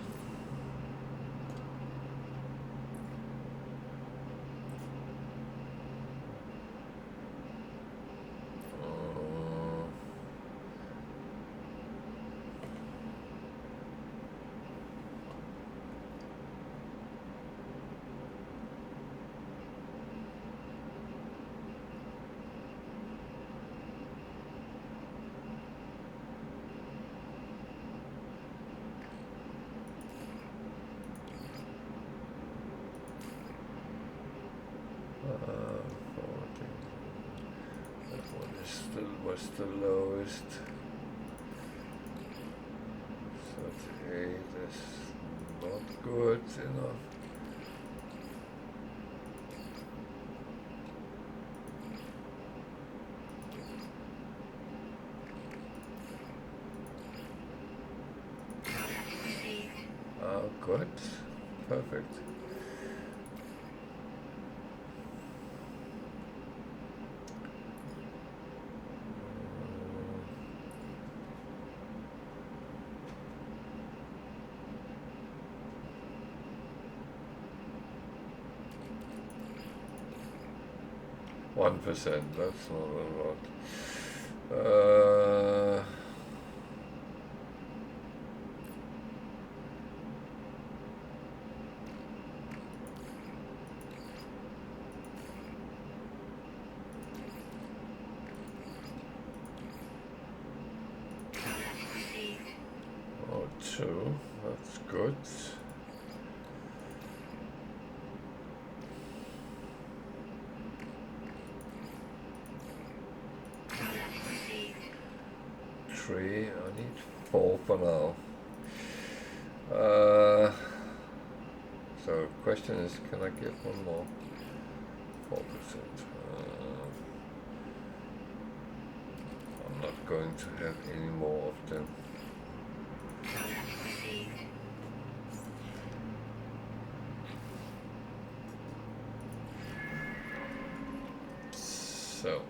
That one is was the lowest. 38 is not good enough. Oh, good. Perfect. One percent. That's not a lot. Oh, two. That's good. Three. I need 4 for now. So question is, can I get one more? 4%. I'm not going to have any more of them. So.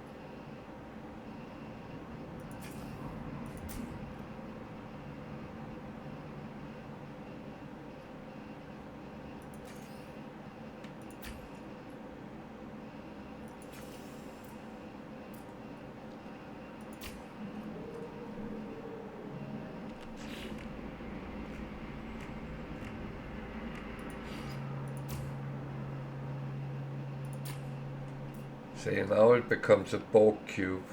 See, now it becomes a Borg cube.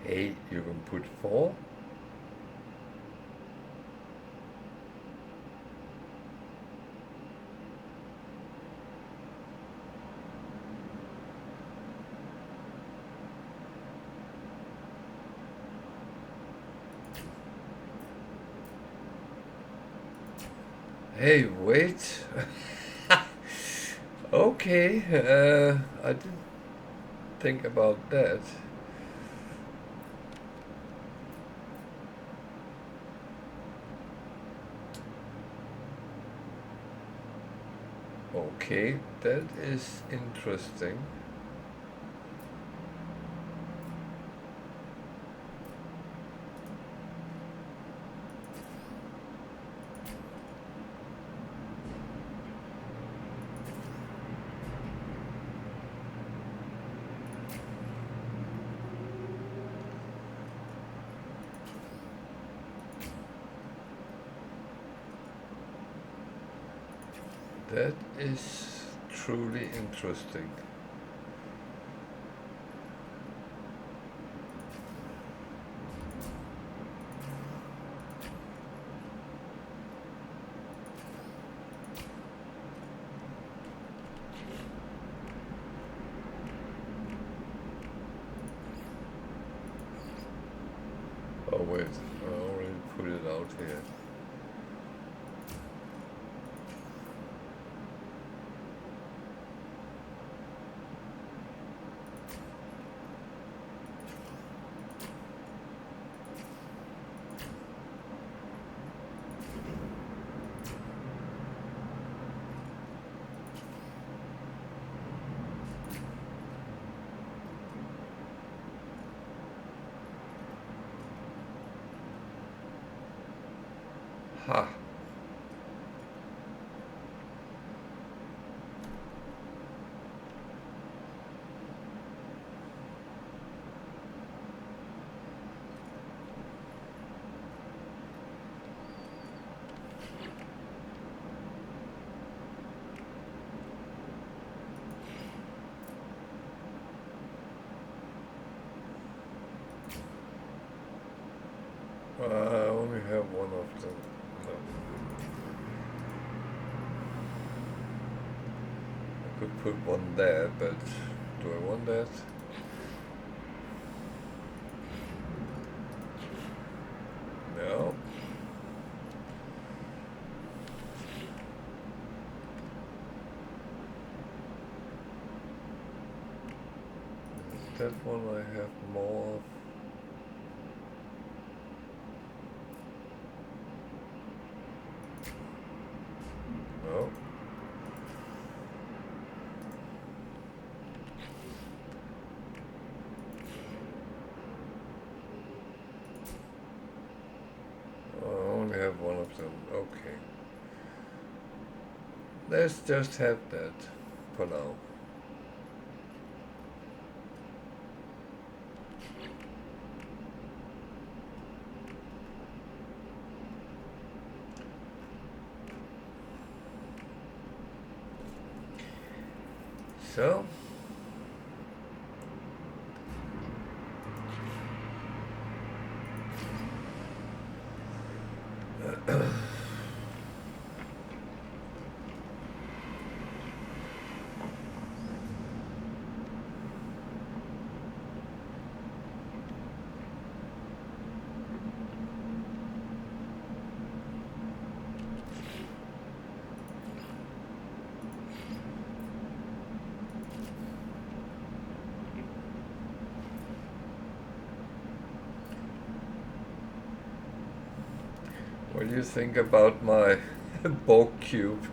Hey, you can put 4. Hey, wait. Okay, I didn't think about that. Okay, that is interesting. That is truly interesting. Oh wait, I already put it out here. Ha. I only have one of them. No. I could put one there, but do I want that? No. That one I have more of. No. I only have one of them. Okay. Let's just have that for now. So. What do you think about my bulk cube?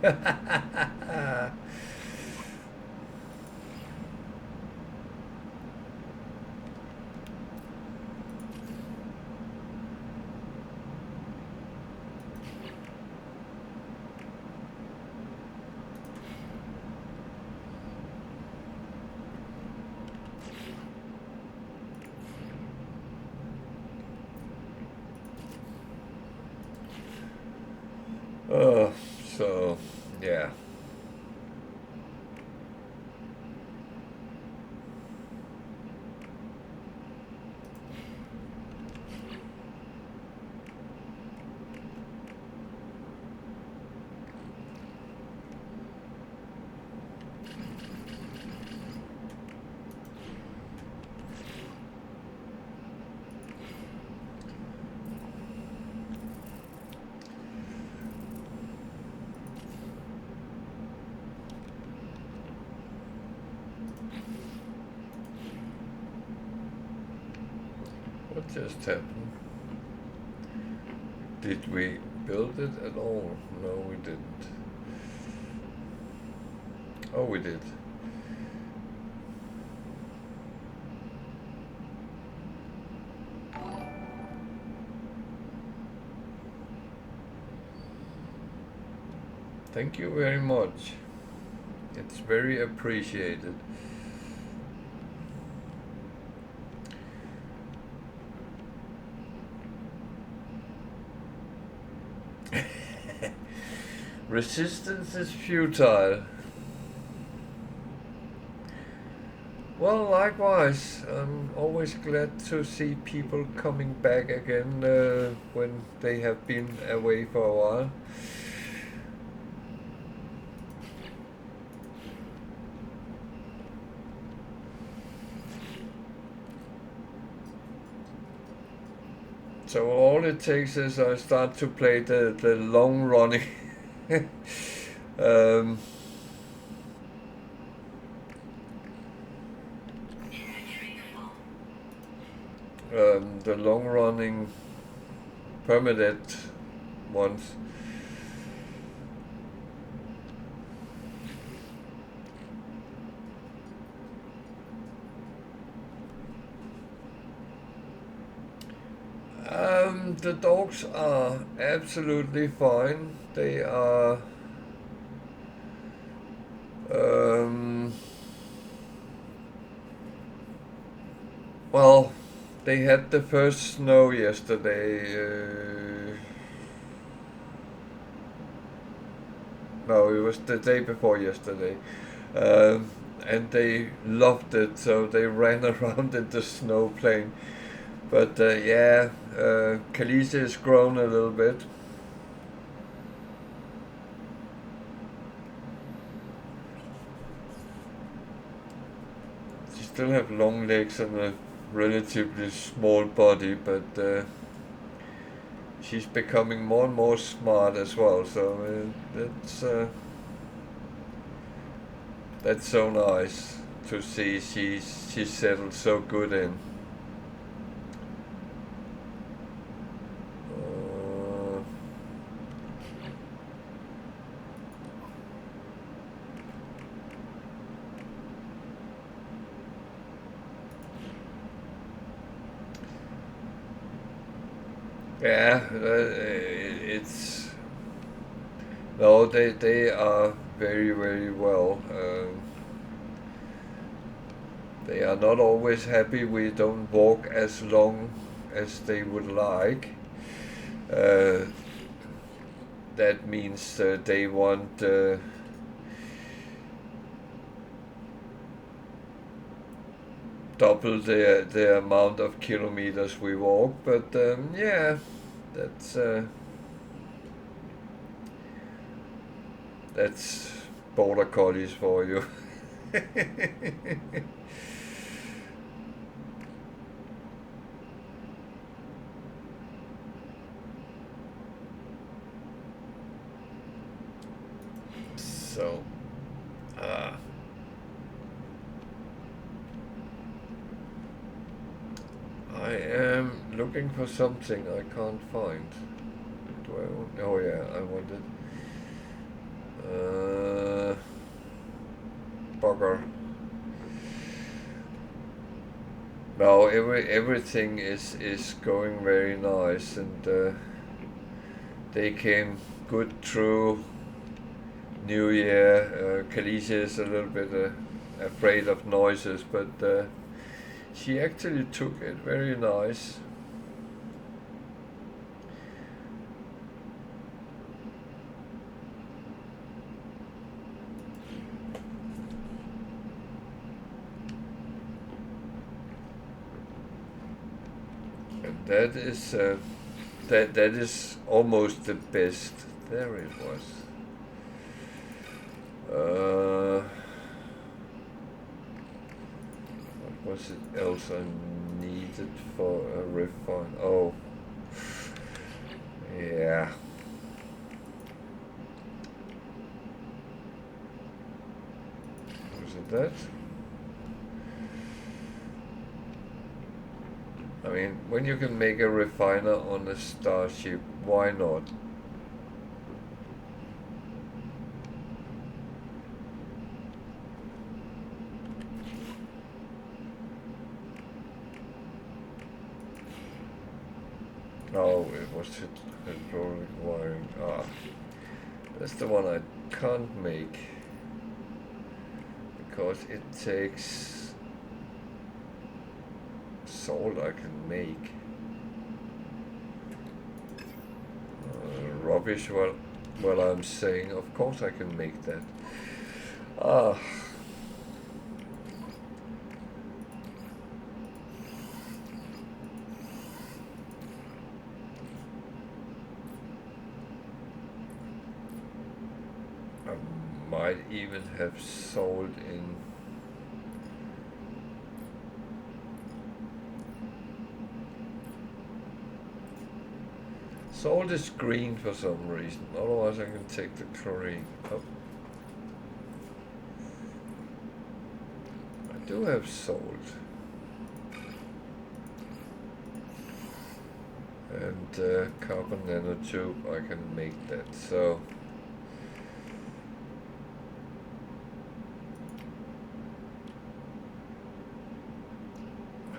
So, yeah. What just happened? Did we build it at all? No, we didn't. Oh, we did. Thank you very much. It's very appreciated. Resistance is futile. Well, likewise, I'm always glad to see people coming back again when they have been away for a while. So all it takes is I start to play the long running the long running permanent ones. The dogs are absolutely fine. They are well, they had the first snow yesterday. No, it was the day before yesterday. And they loved it, so they ran around in the snow playing. But yeah, Khaleesi has grown a little bit. She still have long legs and a relatively small body, but she's becoming more and more smart as well. So that's so nice to see. She's settled so good in. Yeah, it's no, they are very very well. They are not always happy. We don't walk as long as they would like. Uh, that means they want double the amount of kilometers we walk. But yeah, that's that's border collies for you. So, I am looking for something I can't find. Do I want? Oh yeah, I wanted. Bugger. No, everything is going very nice, and they came good through New Year. Khaleesi is a little bit afraid of noises, but she actually took it very nice. And that is almost the best. There it was. What was it else I needed for a refine? Oh, yeah. Was it that? I mean, when you can make a refiner on a starship, why not? Oh, it was hydraulic wiring. Ah, that's the one I can't make because it takes salt I can make. Rubbish. Well, I'm saying, of course I can make that. Ah. Might even have sold in. Salt is green for some reason, otherwise I can take the chlorine. Oh. I do have salt. And carbon nanotube, I can make that, so.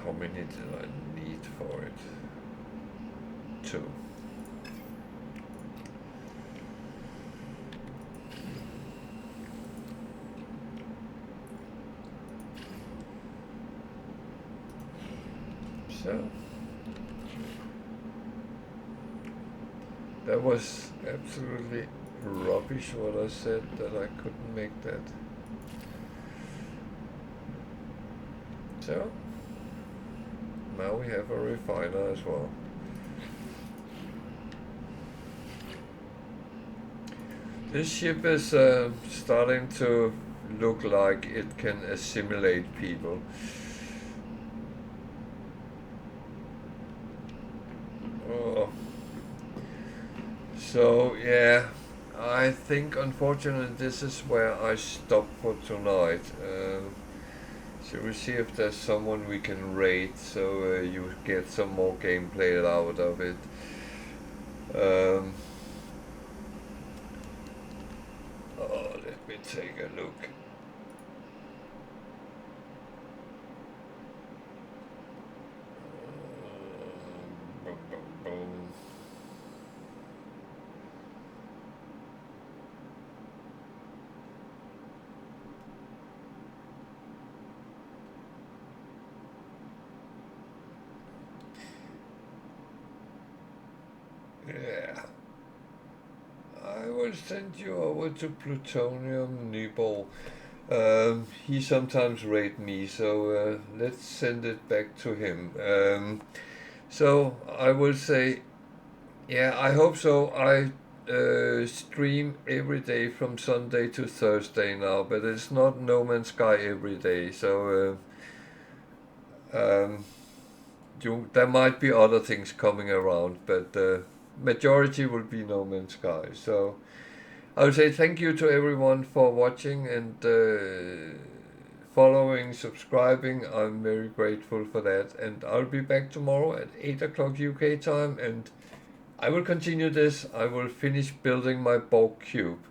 How many did I need for it? too. So that was absolutely rubbish what I said, that I couldn't make that. So now we have a refiner as well. This ship is starting to look like it can assimilate people. Oh. So yeah, I think unfortunately this is where I stop for tonight. So we'll see if there's someone we can raid, so you get some more gameplay out of it. Oh, let me take a look. Boom, boom, boom. Yeah. I will send you over to Plutonium Nibel. He sometimes raid me, so let's send it back to him. So I will say, yeah, I hope so. I stream every day from Sunday to Thursday now, but it's not No Man's Sky every day. So there might be other things coming around, but majority will be No Man's Sky. So I would say thank you to everyone for watching and following, subscribing. I'm very grateful for that. And I'll be back tomorrow at 8 o'clock UK time, and I will continue this. I will finish building my bulk cube.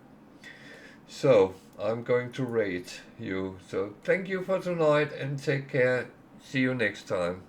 So I'm going to rate you. So thank you for tonight and take care. See you next time.